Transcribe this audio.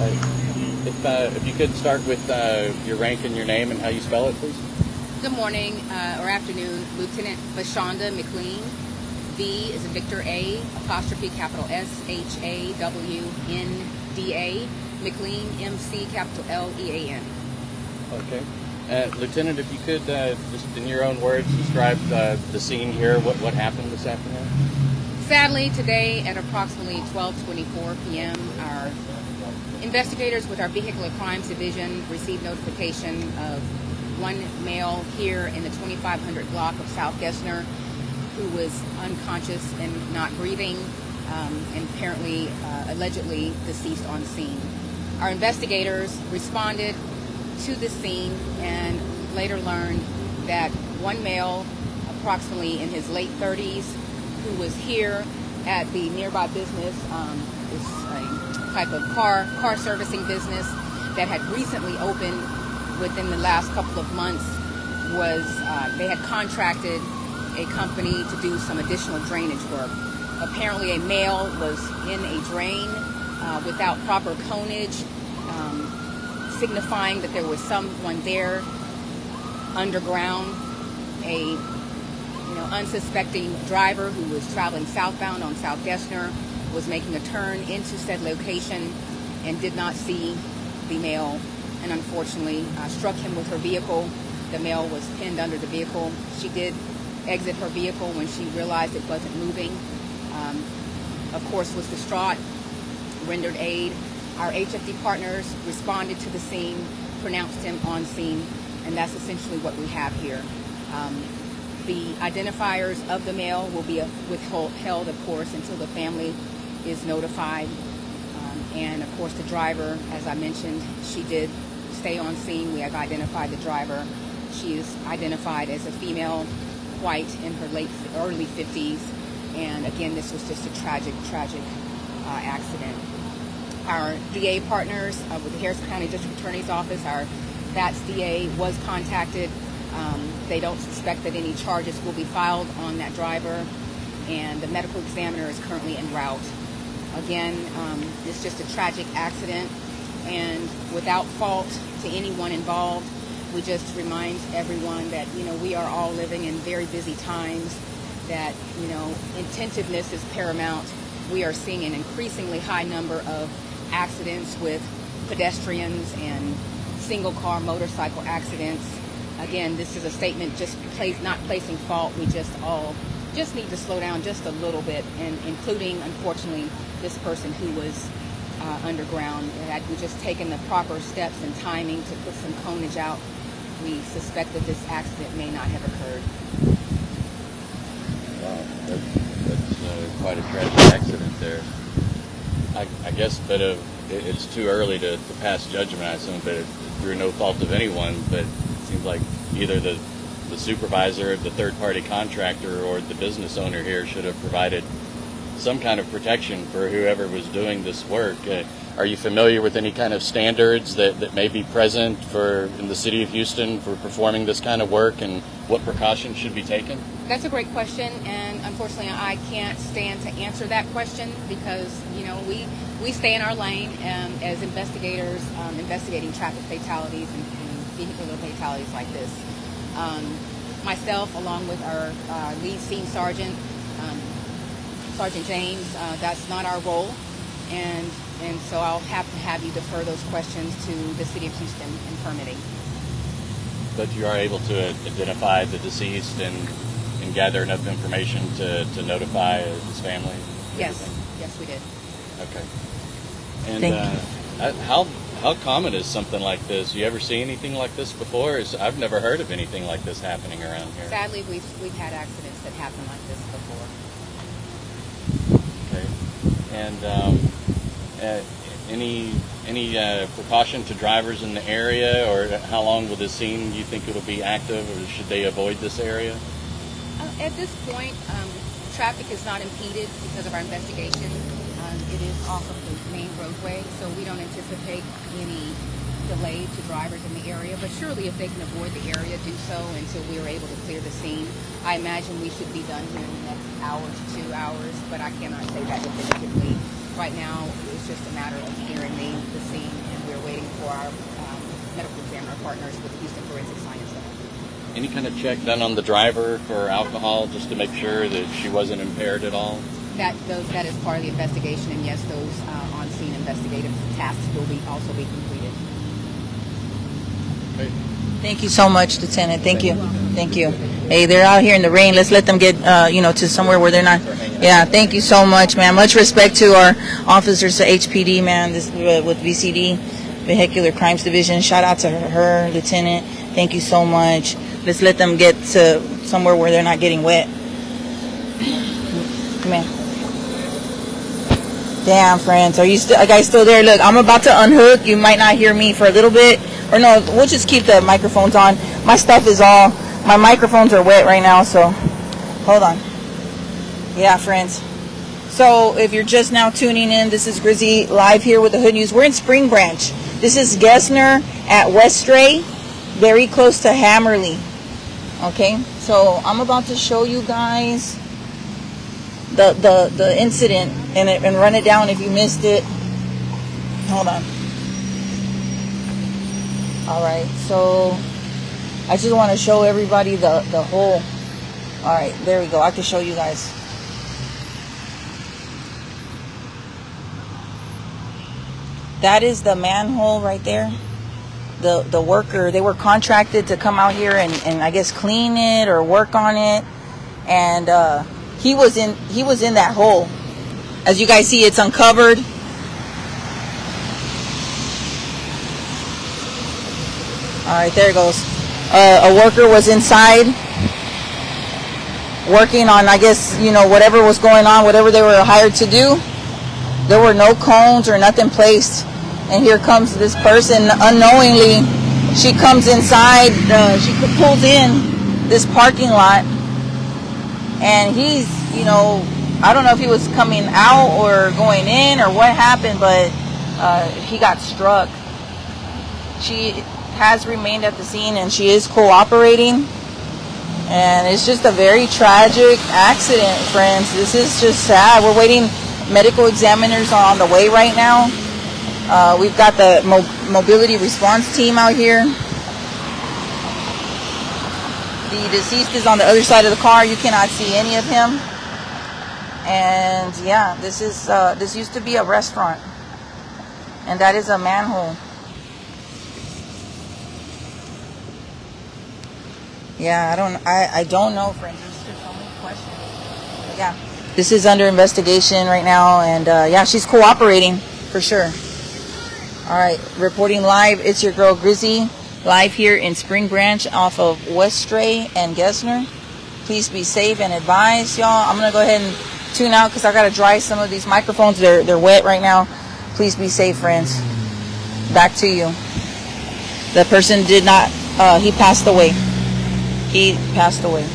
If you could start with your rank and your name and how you spell it, please. Good morning or afternoon, Lieutenant Vashonda McLean. V is a Victor, A, apostrophe capital SHAWNDA, McLean, MC, capital LEAN. Okay. Lieutenant, if you could, just in your own words, describe the scene here, what happened this afternoon? Sadly, today at approximately 12:24 p.m., our investigators with our Vehicular Crimes Division received notification of one male here in the 2500 block of South Gessner who was unconscious and not breathing, and apparently, allegedly deceased on scene. Our investigators responded to the scene and later learned that one male, approximately in his late 30s, who was here at the nearby business, is a type of car servicing business that had recently opened within the last couple of months, was they had contracted a company to do some additional drainage work. Apparently a male was in a drain without proper conage, signifying that there was someone there underground. A unsuspecting driver who was traveling southbound on South Gessner was making a turn into said location and did not see the male, and unfortunately struck him with her vehicle. The male was pinned under the vehicle. She did exit her vehicle when she realized it wasn't moving. Of course, was distraught, rendered aid. Our HFD partners responded to the scene, pronounced him on scene, and that's essentially what we have here. The identifiers of the male will be withheld, of course, until the family is notified. And, of course, the driver, as I mentioned, she did stay on scene. We have identified the driver. She is identified as a female, white, in her early 50s. And, again, this was just a tragic accident. Our DA partners with the Harrison County District Attorney's Office, our VATS DA was contacted. They don't suspect that any charges will be filed on that driver, and the medical examiner is currently en route. Again, it's just a tragic accident, and without fault to anyone involved, we just remind everyone that, we are all living in very busy times, that, attentiveness is paramount. We are seeing an increasingly high number of accidents with pedestrians and single-car motorcycle accidents. Again, this is a statement not placing fault. We just need to slow down just a little bit, and including, unfortunately, this person who was underground. Had we just taken the proper steps and timing to put some conage out, we suspect that this accident may not have occurred. Wow, that's quite a tragic accident there. I guess that it's too early to pass judgment on something, but through no fault of anyone, but it seems like either the supervisor, the third-party contractor, or the business owner here should have provided some kind of protection for whoever was doing this work. Are you familiar with any kind of standards that may be present in the city of Houston for performing this kind of work, and what precautions should be taken? That's a great question, and unfortunately I can't stand to answer that question because, we stay in our lane as investigators, investigating traffic fatalities and vehicular fatalities like this. Myself, along with our lead scene sergeant, Sergeant James, that's not our role, and so I'll have to have you defer those questions to the City of Houston and permitting. But you are able to identify the deceased and gather enough information to notify his family? Yes, we did. Okay. And how common is something like this? You ever see anything like this before? I've never heard of anything like this happening around here. Sadly, we've had accidents that happen like this before. Okay. And any precaution to drivers in the area, or how long will this scene, you think it'll be active, or should they avoid this area? At this point, traffic is not impeded because of our investigation. It is off of the main roadway, so we don't anticipate any delay to drivers in the area. But surely if they can avoid the area, do so until we are able to clear the scene. I imagine we should be done here in the next hour to 2 hours, but I cannot say that definitively. Right now, it's just a matter of clearing the scene. our medical examiner partners with Houston Forensic Science Center. Any kind of check done on the driver for alcohol, just to make sure that she wasn't impaired at all? That is part of the investigation, and yes, those on-scene investigative tasks will also be completed. Okay. Thank you so much, Lieutenant. Thank you. Thank you. Hey, they're out here in the rain. Let's let them get, to somewhere where they're not. Yeah, thank you so much, man. Much respect to our officers at HPD, man, this with VCD, Vehicular Crimes Division. Shout out to her, Lieutenant. Thank you so much. Let's let them get to somewhere where they're not getting wet. Come here. Damn, friends. Are you guys still there? Look, I'm about to unhook. You might not hear me for a little bit. Or no, we'll just keep the microphones on. My stuff is all, my microphones are wet right now, so hold on. Yeah, friends. So if you're just now tuning in, this is Grizzy live here with the Hood News. We're in Spring Branch. This is Gessner at Westray, very close to Hammerly. Okay, so I'm about to show you guys the incident and run it down if you missed it. Hold on. All right, so I just want to show everybody the whole. All right, there we go. I can show you guys. That is the manhole right there. The worker, they were contracted to come out here and I guess clean it or work on it, and he was in that hole. As you guys see, it's uncovered. All right, there it goes. A worker was inside working on, I guess, whatever was going on, whatever they were hired to do. There were no cones or nothing placed. And here comes this person unknowingly. She comes inside, she pulls in this parking lot. And he's, I don't know if he was coming out or going in or what happened, but he got struck. She has remained at the scene and she is cooperating. And it's just a very tragic accident, friends. This is just sad. We're waiting. Medical examiners are on the way right now. We've got the mobility response team out here. The deceased is on the other side of the car. You cannot see any of him. And yeah, this used to be a restaurant, and that is a manhole. Yeah, I don't know, friends. There's just so many questions. But yeah, this is under investigation right now, and yeah, she's cooperating for sure. All right, reporting live. It's your girl Grizzy, live here in Spring Branch off of Westray and Gessner. Please be safe and advised, y'all. I'm gonna go ahead and tune out because I gotta dry some of these microphones. They're wet right now. Please be safe, friends. Back to you. The person did not. He passed away. He passed away.